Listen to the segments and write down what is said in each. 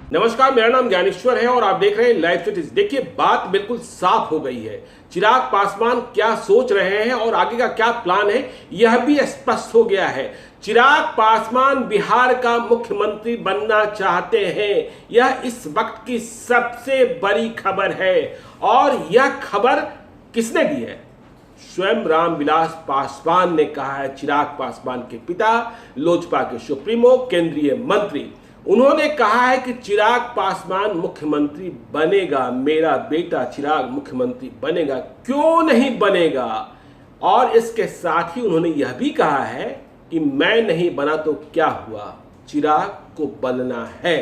नमस्कार, मेरा नाम ज्ञानेश्वर है और आप देख रहे हैं लाइव स्टेटस। देखिए, बात बिल्कुल साफ हो गई है। चिराग पासवान क्या सोच रहे हैं और आगे का क्या प्लान है, यह भी स्पष्ट हो गया है। चिराग पासवान बिहार का मुख्यमंत्री बनना चाहते हैं। यह इस वक्त की सबसे बड़ी खबर है और यह खबर किसने दी है? स्वयं रामविलास पासवान ने कहा है। चिराग पासवान के पिता, लोजपा के सुप्रीमो, केंद्रीय मंत्री, उन्होंने कहा है कि चिराग पासवान मुख्यमंत्री बनेगा। मेरा बेटा चिराग मुख्यमंत्री बनेगा, क्यों नहीं बनेगा? और इसके साथ ही उन्होंने यह भी कहा है कि मैं नहीं बना तो क्या हुआ, चिराग को बनना है।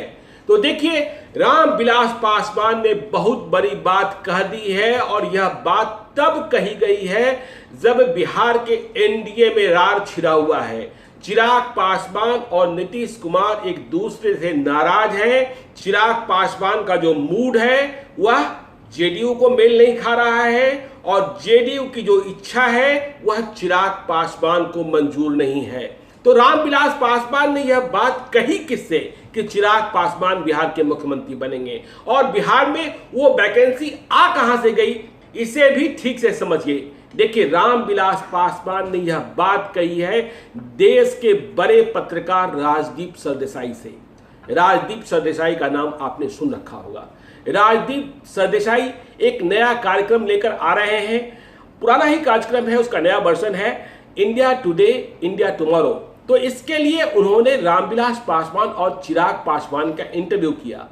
तो देखिए, रामविलास पासवान ने बहुत बड़ी बात कह दी है और यह बात तब कही गई है जब बिहार के एनडीए में रार छिड़ा हुआ है। चिराग पासवान और नीतीश कुमार एक दूसरे से नाराज हैं। चिराग पासवान का जो मूड है वह जेडीयू को मेल नहीं खा रहा है और जेडीयू की जो इच्छा है वह चिराग पासवान को मंजूर नहीं है। तो रामविलास पासवान ने यह बात कही किससे कि चिराग पासवान बिहार के मुख्यमंत्री बनेंगे, और बिहार में वो वैकेंसी आ कहां से गई, इसे भी ठीक से समझिए। देखिए, रामविलास पासवान ने यह बात कही है देश के बड़े पत्रकार राजदीप सरदेसाई से। राजदीप सरदेसाई का नाम आपने सुन रखा होगा। राजदीप सरदेसाई एक नया कार्यक्रम लेकर आ रहे हैं। पुराना ही कार्यक्रम है, उसका नया वर्जन है इंडिया टुडे इंडिया टुमारो। तो इसके लिए उन्होंने रामविलास पासवान और चिराग पासवान का इंटरव्यू किया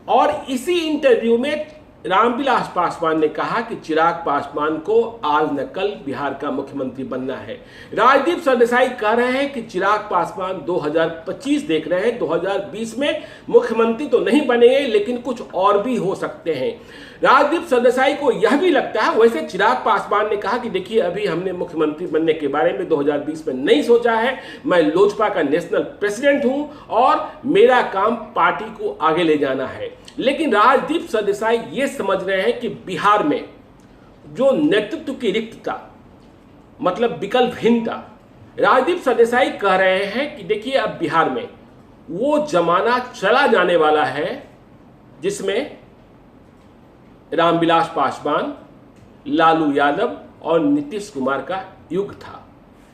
और इसी इंटरव्यू में रामविलास पासवान ने कहा कि चिराग पासवान को आज न कल बिहार का मुख्यमंत्री बनना है। राजदीप सरदेसाई कह रहे हैं कि चिराग पासवान 2025 देख रहे हैं, 2020 में मुख्यमंत्री तो नहीं बनेंगे लेकिन कुछ और भी हो सकते हैं। राजदीप सरदेसाई को यह भी लगता है, वैसे चिराग पासवान ने कहा कि देखिए, अभी हमने मुख्यमंत्री बनने के बारे में 2020 में नहीं सोचा है। मैं लोजपा का नेशनल प्रेसिडेंट हूं और मेरा काम पार्टी को आगे ले जाना है। लेकिन राजदीप सरदेसाई ये समझ रहे हैं कि बिहार में जो नेतृत्व की रिक्तता, मतलब विकल्पहीनता, राजदीप सरदेसाई कह रहे हैं कि देखिए, अब बिहार में वो जमाना चला जाने वाला है जिसमें रामविलास पासवान, लालू यादव और नीतीश कुमार का युग था।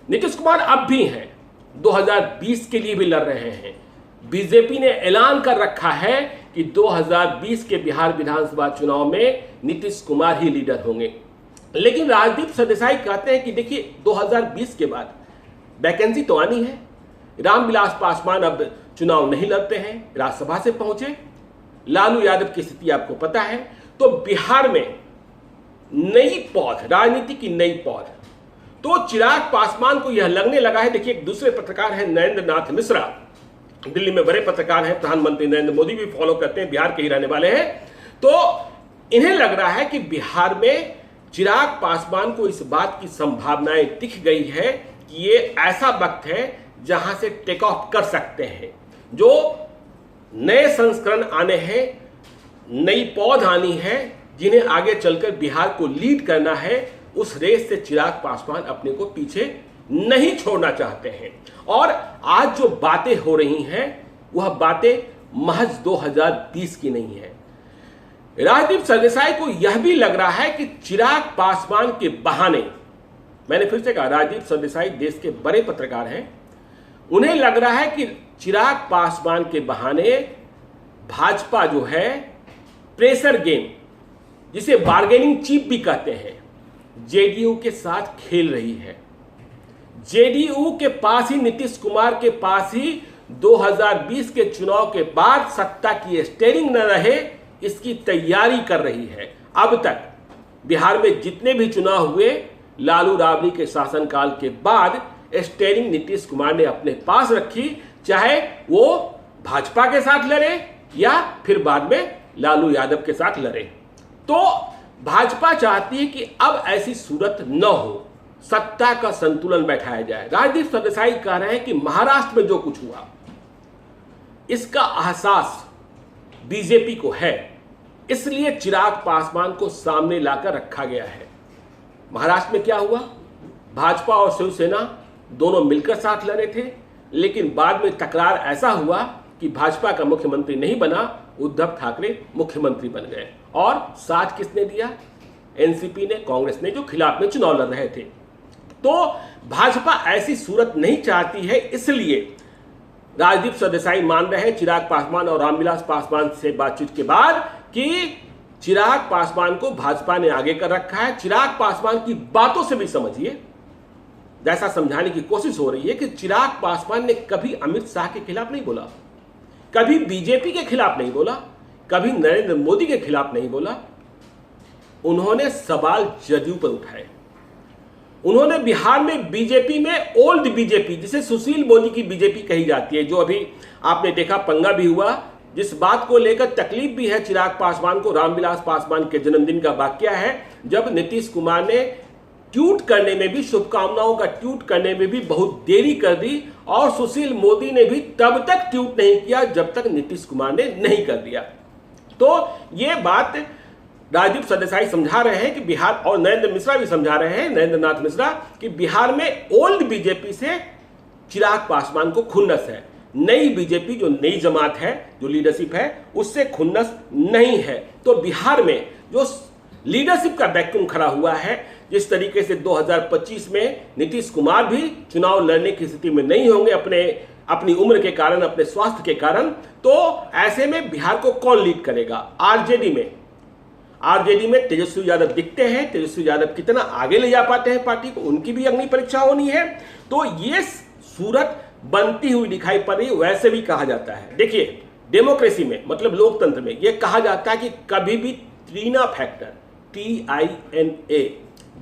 नीतीश कुमार अब भी हैं, 2020 के लिए भी लड़ रहे हैं। बीजेपी ने ऐलान कर रखा है कि 2020 के बिहार विधानसभा चुनाव में नीतीश कुमार ही लीडर होंगे। लेकिन राजदीप सरदेसाई कहते हैं कि देखिए, 2020 के बाद वैकेंसी तो आनी है। रामविलास पासवान अब चुनाव नहीं लड़ते हैं, राज्यसभा से पहुंचे। लालू यादव की स्थिति आपको पता है। तो बिहार में नई पौध, राजनीति की नई पौध। तो चिराग पासवान को यह लगने लगा है। देखिए, एक दूसरे पत्रकार हैं नरेंद्र नाथ मिश्रा, दिल्ली में बड़े पत्रकार हैं, प्रधानमंत्री नरेंद्र मोदी भी फॉलो करते हैं, बिहार के ही रहने वाले हैं। तो इन्हें लग रहा है कि बिहार में चिराग पासवान को इस बात की संभावनाएं दिख गई है कि ये ऐसा वक्त है जहां से टेक ऑफ कर सकते हैं। जो नए संस्करण आने हैं, नई पौध आनी है, जिन्हें आगे चलकर बिहार को लीड करना है, उस रेस से चिराग पासवान अपने को पीछे नहीं छोड़ना चाहते हैं। और आज जो बातें हो रही हैं वह बातें महज 2020 की नहीं है। राजदीप सरदेसाई को यह भी लग रहा है कि चिराग पासवान के बहाने, मैंने फिर से कहा, राजदीप सरदेसाई देश के बड़े पत्रकार हैं, उन्हें लग रहा है कि चिराग पासवान के बहाने भाजपा जो है प्रेशर गेम, जिसे बार्गेनिंग चीप भी कहते हैं, जेडीयू के साथ खेल रही है। जेडीयू के पास ही, नीतीश कुमार के पास ही 2020 के चुनाव के बाद सत्ता की स्टीयरिंग न रहे, इसकी तैयारी कर रही है। अब तक बिहार में जितने भी चुनाव हुए, लालू राबड़ी के शासनकाल के बाद स्टीयरिंग नीतीश कुमार ने अपने पास रखी, चाहे वो भाजपा के साथ लड़े या फिर बाद में लालू यादव के साथ लड़े। तो भाजपा चाहती है कि अब ऐसी सूरत न हो, सत्ता का संतुलन बैठाया जाए। राजदीप सरदेसाई कह रहे हैं कि महाराष्ट्र में जो कुछ हुआ, इसका एहसास बीजेपी को है, इसलिए चिराग पासवान को सामने लाकर रखा गया है। महाराष्ट्र में क्या हुआ? भाजपा और शिवसेना दोनों मिलकर साथ लड़े थे, लेकिन बाद में तकरार ऐसा हुआ कि भाजपा का मुख्यमंत्री नहीं बना उद्धव ठाकरे मुख्यमंत्री बन गए। और साथ किसने दिया? एनसीपी ने, कांग्रेस ने, जो खिलाफ में चुनाव लड़ रहे थे। तो भाजपा ऐसी सूरत नहीं चाहती है, इसलिए राजदीप सरदेसाई मान रहे हैं चिराग पासवान और रामविलास पासवान से बातचीत के बाद कि चिराग पासवान को भाजपा ने आगे कर रखा है। चिराग पासवान की बातों से भी समझिए, जैसा समझाने की कोशिश हो रही है कि चिराग पासवान ने कभी अमित शाह के खिलाफ नहीं बोला, कभी बीजेपी के खिलाफ नहीं बोला, कभी नरेंद्र मोदी के खिलाफ नहीं बोला। उन्होंने सवाल जदयू पर उठाए। उन्होंने बिहार में बीजेपी में ओल्ड बीजेपी, जिसे सुशील मोदी की बीजेपी कही जाती है, जो अभी आपने देखा पंगा भी हुआ, जिस बात को लेकर तकलीफ भी है चिराग पासवान को, रामविलास पासवान के जन्मदिन का वाकया है जब नीतीश कुमार ने ट्वीट करने में भी, शुभकामनाओं का ट्वीट करने में भी बहुत देरी कर दी और सुशील मोदी ने भी तब तक ट्वीट नहीं किया जब तक नीतीश कुमार ने नहीं कर दिया। तो ये बात राजदीप सरदेसाई समझा रहे हैं कि बिहार, और नरेंद्र मिश्रा भी समझा रहे हैं, नरेंद्र नाथ मिश्रा, कि बिहार में ओल्ड बीजेपी से चिराग पासवान को खुन्नस है। नई बीजेपी, जो नई जमात है, जो लीडरशिप है, उससे खुन्नस नहीं है। तो बिहार में जो लीडरशिप का वैक्यूम खड़ा हुआ है, जिस तरीके से 2025 में नीतीश कुमार भी चुनाव लड़ने की स्थिति में नहीं होंगे अपनी उम्र के कारण, अपने स्वास्थ्य के कारण, तो ऐसे में बिहार को कौन लीड करेगा? आरजेडी में तेजस्वी यादव दिखते हैं। तेजस्वी यादव कितना आगे ले जा पाते हैं पार्टी को, उनकी भी अग्नि परीक्षा होनी है। तो ये सूरत बनती हुई दिखाई पड़ रही है। वैसे भी कहा जाता है, देखिए डेमोक्रेसी में, मतलब लोकतंत्र में, यह कहा जाता है कि कभी भी ट्रीना फैक्टर, TINA,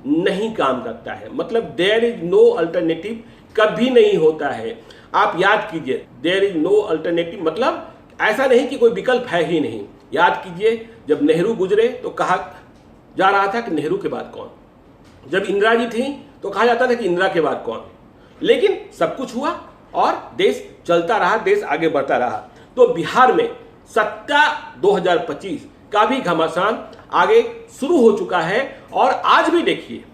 नहीं काम करता है। मतलब देयर इज नो अल्टरनेटिव कभी नहीं होता है। आप याद कीजिए, देयर इज नो अल्टरनेटिव मतलब ऐसा नहीं कि कोई विकल्प है ही नहीं। याद कीजिए, जब नेहरू गुजरे तो कहा जा रहा था कि नेहरू के बाद कौन, जब इंदिरा जी थी तो कहा जाता था कि इंदिरा के बाद कौन, लेकिन सब कुछ हुआ और देश चलता रहा, देश आगे बढ़ता रहा। तो बिहार में सत्ता 2025 का भी घमासान आगे शुरू हो चुका है। और आज भी देखिए,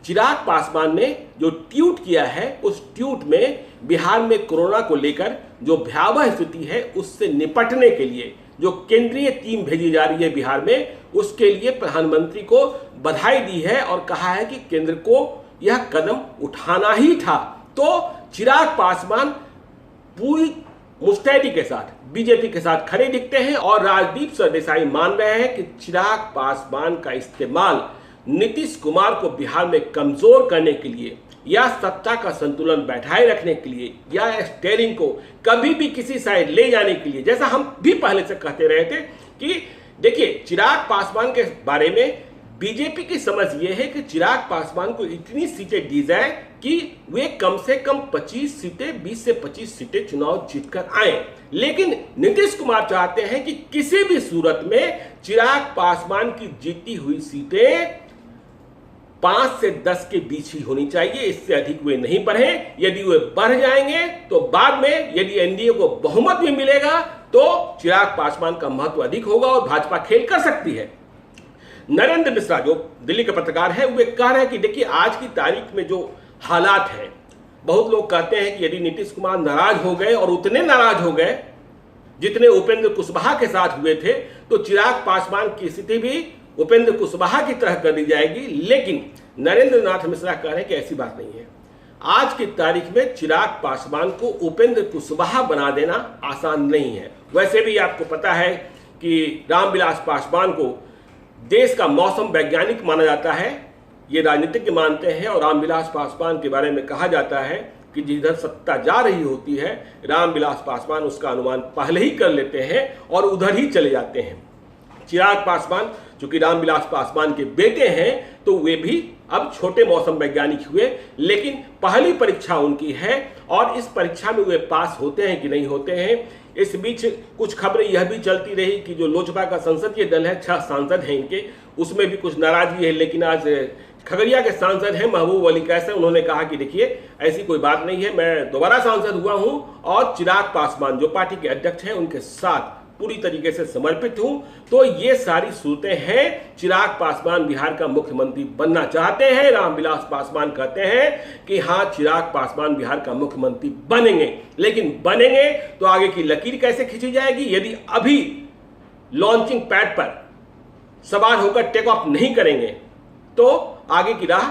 चिराग पासवान ने जो ट्वीट किया है, उस ट्वीट में बिहार में कोरोना को लेकर जो भयावह स्थिति है उससे निपटने के लिए जो केंद्रीय टीम भेजी जा रही है बिहार में, उसके लिए प्रधानमंत्री को बधाई दी है और कहा है कि केंद्र को यह कदम उठाना ही था। तो चिराग पासवान पूरी मुस्तैदी के साथ बीजेपी के साथ खड़े दिखते हैं और राजदीप सरदेसाई मान रहे हैं कि चिराग पासवान का इस्तेमाल नीतीश कुमार को बिहार में कमजोर करने के लिए या सत्ता का संतुलन बैठाए रखने के लिए या स्टीयरिंग को कभी भी किसी साइड ले जाने के लिए, जैसा हम भी पहले से कहते रहे थे कि देखिए चिराग पासवान के बारे में बीजेपी की समझ यह है कि चिराग पासवान को इतनी सीटें दी जाए कि वे कम से कम 25 सीटें, 20 से 25 सीटें चुनाव जीतकर आए। लेकिन नीतीश कुमार चाहते हैं कि किसी भी सूरत में चिराग पासवान की जीती हुई सीटें 5 से 10 के बीच ही होनी चाहिए, इससे अधिक वे नहीं बढ़े। यदि वे बढ़ जाएंगे तो बाद में यदि एनडीए को बहुमत भी मिलेगा तो चिराग पासवान का महत्व अधिक होगा और भाजपा खेल कर सकती है। नरेंद्र मिश्रा जो दिल्ली के पत्रकार हैं, वे कह रहे हैं कि देखिए आज की तारीख में जो हालात हैं, बहुत लोग कहते हैं कि यदि नीतीश कुमार नाराज हो गए और उतने नाराज हो गए जितने उपेंद्र कुशवाहा के साथ हुए थे, तो चिराग पासवान की स्थिति भी उपेंद्र कुशवाहा की तरह कर दी जाएगी। लेकिन नरेंद्र नाथ मिश्रा कह रहे हैं कि ऐसी बात नहीं है। आज की तारीख में चिराग पासवान को उपेंद्र कुशवाहा बना देना आसान नहीं है। वैसे भी आपको पता है कि रामविलास पासवान को देश का मौसम वैज्ञानिक माना जाता है, ये राजनीतिज्ञ मानते हैं। और रामविलास पासवान के बारे में कहा जाता है कि जिधर सत्ता जा रही होती है, रामविलास पासवान उसका अनुमान पहले ही कर लेते हैं और उधर ही चले जाते हैं। चिराग पासवान चूंकि रामविलास पासवान के बेटे हैं, तो वे भी अब छोटे मौसम वैज्ञानिक हुए, लेकिन पहली परीक्षा उनकी है और इस परीक्षा में वे पास होते हैं कि नहीं होते हैं। इस बीच कुछ खबरें यह भी चलती रही कि जो लोजपा का संसदीय दल है, 6 सांसद हैं इनके, उसमें भी कुछ नाराजगी है। लेकिन आज खगड़िया के सांसद हैं महबूब अली कैसर, उन्होंने कहा कि देखिए ऐसी कोई बात नहीं है, मैं दोबारा सांसद हुआ हूं और चिराग पासवान जो पार्टी के अध्यक्ष हैं उनके साथ पूरी तरीके से समर्पित हूं। तो ये सारी सूरतें हैं। चिराग पासवान बिहार का मुख्यमंत्री बनना चाहते हैं। रामविलास पासवान कहते हैं कि हाँ, चिराग पासवान बिहार का मुख्यमंत्री बनेंगे, लेकिन बनेंगे तो आगे की लकीर कैसे खींची जाएगी। यदि अभी लॉन्चिंग पैड पर सवार होकर टेक ऑफ नहीं करेंगे तो आगे की राह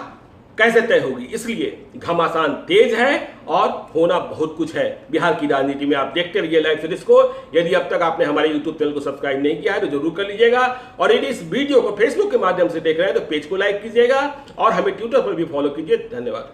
कैसे तय होगी। इसलिए घमासान तेज है और होना बहुत कुछ है बिहार की राजनीति में। आप देखते रहिए लाइव सीरीज को। यदि अब तक आपने हमारे यूट्यूब चैनल को सब्सक्राइब नहीं किया है तो जरूर कर लीजिएगा, और यदि इस वीडियो को फेसबुक के माध्यम से देख रहे हैं तो पेज को लाइक कीजिएगा और हमें ट्विटर पर भी फॉलो कीजिए। धन्यवाद।